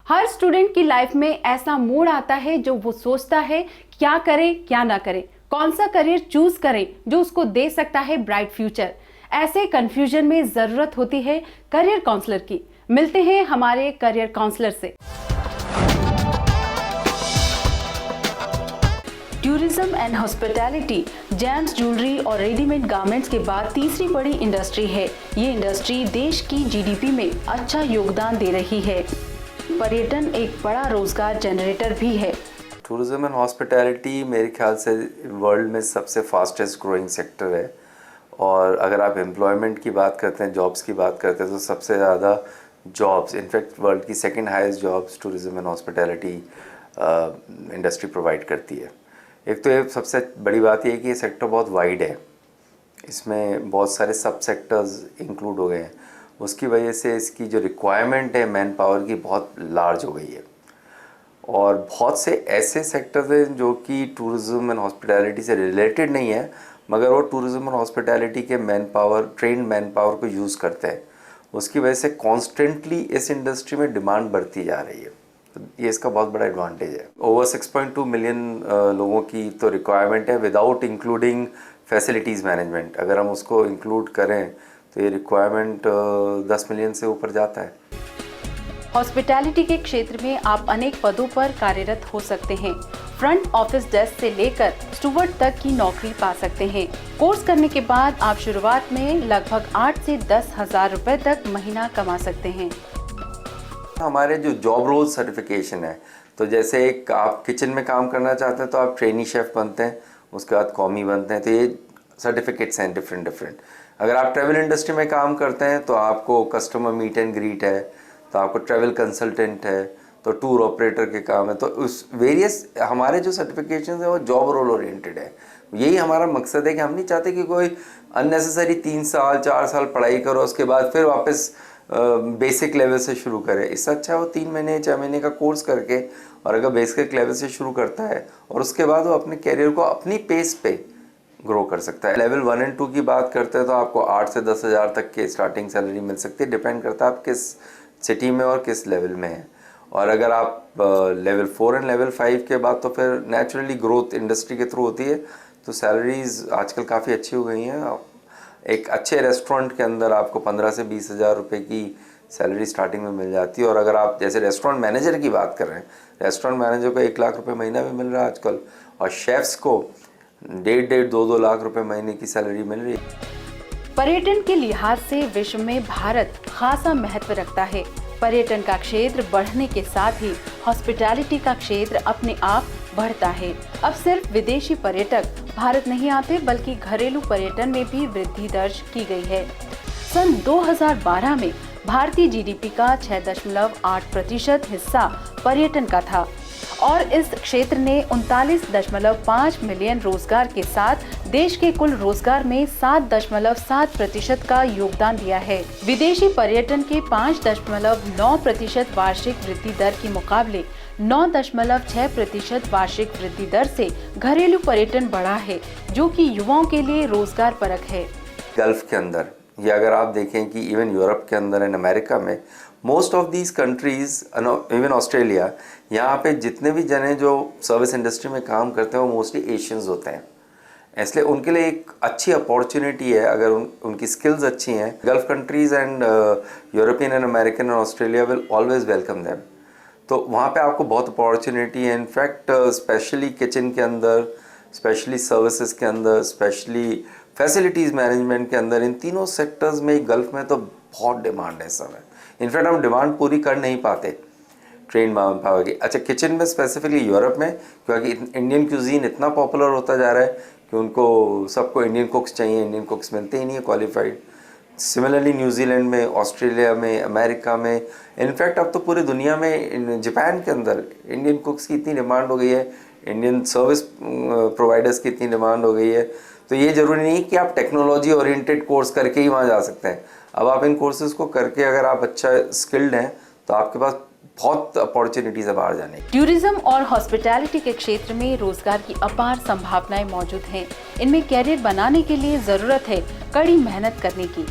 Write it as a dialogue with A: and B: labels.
A: हर student की life में ऐसा मोड़ आता है जो वो सोचता है क्या करे क्या ना करे, कौन सा करियर चूज करे जो उसको दे सकता है ब्राइट फ्यूचर। ऐसे कंफ्यूजन में जरूरत होती है करियर काउंसलर की। मिलते हैं हमारे करियर काउंसलर से। Tourism and hospitality James jewellery और रेडीमेड गारमेंट्स के बाद तीसरी बड़ी इंडस्ट्री है। ये इंडस्ट्री देश की जीडीपी में अच्छा योगदान दे रही है। पर्यटन एक बड़ा रोजगार जनरेटर भी है।
B: टूरिज्म एंड हॉस्पिटैलिटी मेरे ख्याल से वर्ल्ड में सबसे फास्टेस्ट ग्रोइंग सेक्टर है। और अगर आप एम्प्लॉयमेंट की बात करते हैं, जॉब्स की बात करते हैं, तो सबसे ज़्यादा जॉब्स, इनफैक्ट वर्ल्ड की second highest jobs tourism and hospitality industry provide करती है। एक तो ये सबसे बड़ी बात ये है कि ये सेक्टर बहुत वाइड है, इसमें बहुत सारे सब सेक्टर्स इंक्लूड हो गए हैं। उसकी वजह से इसकी जो रिक्वायरमेंट है मैन पावर की बहुत लार्ज हो गई है। और बहुत से ऐसे सेक्टर्स हैं जो कि टूरिज्म एंड हॉस्पिटैलिटी से रिलेटेड नहीं है, मगर वो टूरिज्म और हॉस्पिटैलिटी के man power, trend man power को यूज़ करते हैं। उसकी वजह से कॉन्स्टेंटली इस इंडस्ट्री में डिमांड बढ़ती जा रही है। तो ये इसका बहुत बड़ा एडवांटेज है। ओवर 6.2 मिलियन लोगों की तो रिक्वायरमेंट है, विदाउट इंक्लूडिंग फैसिलिटीज़ मैनेजमेंट। अगर हम उसको इंक्लूड करें तो ये रिक्वायरमेंट 10 मिलियन से ऊपर जाता है।
A: हॉस्पिटैलिटी के क्षेत्र में आप अनेक पदों पर कार्यरत हो सकते हैं। फ्रंट ऑफिस डेस्क से लेकर स्टूवर्ड तक की नौकरी पा सकते हैं। कोर्स करने के बाद आप शुरुआत में लगभग 8 से 10 हजार रुपए तक महीना कमा सकते हैं।
B: हमारे जो जॉब रोल सर्टिफिकेशन है, तो जैसे एक आप किचन में काम करना चाहते हैं तो आप ट्रेनी शेफ बनते हैं, उसके बाद कॉमी बनते हैं, तो ये सर्टिफिकेट्स हैं डिफरेंट। अगर आप ट्रैवल इंडस्ट्री में काम करते हैं तो आपको कस्टमर मीट एंड ग्रीट है, तो आपको ट्रैवल कंसल्टेंट है, तो टूर ऑपरेटर के काम है। तो उस वेरियस हमारे जो सर्टिफिकेशन है वो जॉब रोल ओरिएंटेड है। यही हमारा मकसद है कि हम नहीं चाहते कि कोई अननेसेसरी 3 साल 4 साल पढ़ाई करो, उसके बाद फिर वापस बेसिक लेवल से शुरू करे। इससे अच्छा वो 3 महीने 6 महीने का कोर्स करके, और अगर बेसिक लेवल से शुरू करता है और उसके बाद वो अपने कैरियर को अपनी पेस पे ग्रो कर सकता है। लेवल 1 और 2 की बात करते हैं तो आपको 8 से 10 हज़ार तक की स्टार्टिंग सैलरी मिल सकती है। डिपेंड करता है आप किस सिटी में और किस लेवल में हैं। और अगर आप लेवल 4 और लेवल 5 के बाद तो फिर नेचुरली ग्रोथ इंडस्ट्री के थ्रू होती है, तो सैलरीज आजकल काफ़ी अच्छी हो गई हैं। एक अच्छे रेस्टोरेंट के अंदर आपको 15 से 20 हज़ार रुपये की सैलरी स्टार्टिंग में मिल जाती है। और अगर आप जैसे रेस्टोरेंट मैनेजर की बात कर रहे हैं, रेस्टोरेंट मैनेजर को 1 लाख रुपए महीना भी मिल रहा है आजकल, और शेफ्स को 1.5-2 लाख रुपए महीने की सैलरी मिल रही है।
A: पर्यटन के लिहाज से विश्व में भारत खासा महत्व रखता है। पर्यटन का क्षेत्र बढ़ने के साथ ही हॉस्पिटैलिटी का क्षेत्र अपने आप बढ़ता है। अब सिर्फ विदेशी पर्यटक भारत नहीं आते, बल्कि घरेलू पर्यटन में भी वृद्धि दर्ज की गई है। सन 2012 में भारतीय जीडीपी का 6.8% हिस्सा पर्यटन का था और इस क्षेत्र ने 39.5 मिलियन रोजगार के साथ देश के कुल रोजगार में 7.7% का योगदान दिया है। विदेशी पर्यटन के 5.9% वार्षिक वृद्धि दर के मुकाबले 9.6% वार्षिक वृद्धि दर से घरेलू पर्यटन बढ़ा है, जो कि युवाओं के लिए रोजगार परक है।
B: गल्फ के अंदर, या अगर आप देखें कि इवन यूरोप के अंदर एंड अमेरिका में, most of these countries, even Australia, यहाँ पे जितने भी जने जो सर्विस इंडस्ट्री में काम करते हैं वो मोस्टली एशियंस होते हैं। इसलिए उनके लिए एक अच्छी अपॉर्चुनिटी है अगर उनकी स्किल्स अच्छी हैं। Gulf countries and European and American and Australia will always welcome them. तो वहाँ पे आपको बहुत अपॉर्चुनिटी है। इनफैक्ट स्पेशली किचन के अंदर, स्पेशली सर्विसेज के अंदर, स्पेशली फैसिलिटीज़ मैनेजमेंट के अंदर, इन तीनों सेक्टर्स में गल्फ में तो बहुत डिमांड है इस समय। इनफैक्ट हम डिमांड पूरी कर नहीं पाते ट्रेन मैन पावर की। अच्छा, किचन में स्पेसिफिकली यूरोप में, क्योंकि इंडियन क्यूजीन इतना पॉपुलर होता जा रहा है कि उनको सबको इंडियन कुक्स चाहिए, इंडियन कुक्स मिलते ही नहीं है क्वालिफाइड। सिमिलरली न्यूजीलैंड में, ऑस्ट्रेलिया में, अमेरिका में, इनफैक्ट अब तो पूरी दुनिया में, जापान के अंदर इंडियन कुक्स की इतनी डिमांड हो गई है, इंडियन सर्विस प्रोवाइडर्स की इतनी डिमांड हो गई है। तो ये ज़रूरी नहीं कि आप टेक्नोलॉजी ओरिएंटेड कोर्स करके ही वहाँ जा सकते हैं। अब आप इन कोर्सेज को करके अगर आप अच्छा स्किल्ड हैं तो आपके पास बहुत अपॉर्चुनिटीज है बाहर जाने की।
A: टूरिज्म और हॉस्पिटैलिटी के क्षेत्र में रोजगार की अपार संभावनाएं मौजूद हैं। इनमें कैरियर बनाने के लिए जरूरत है कड़ी मेहनत करने की।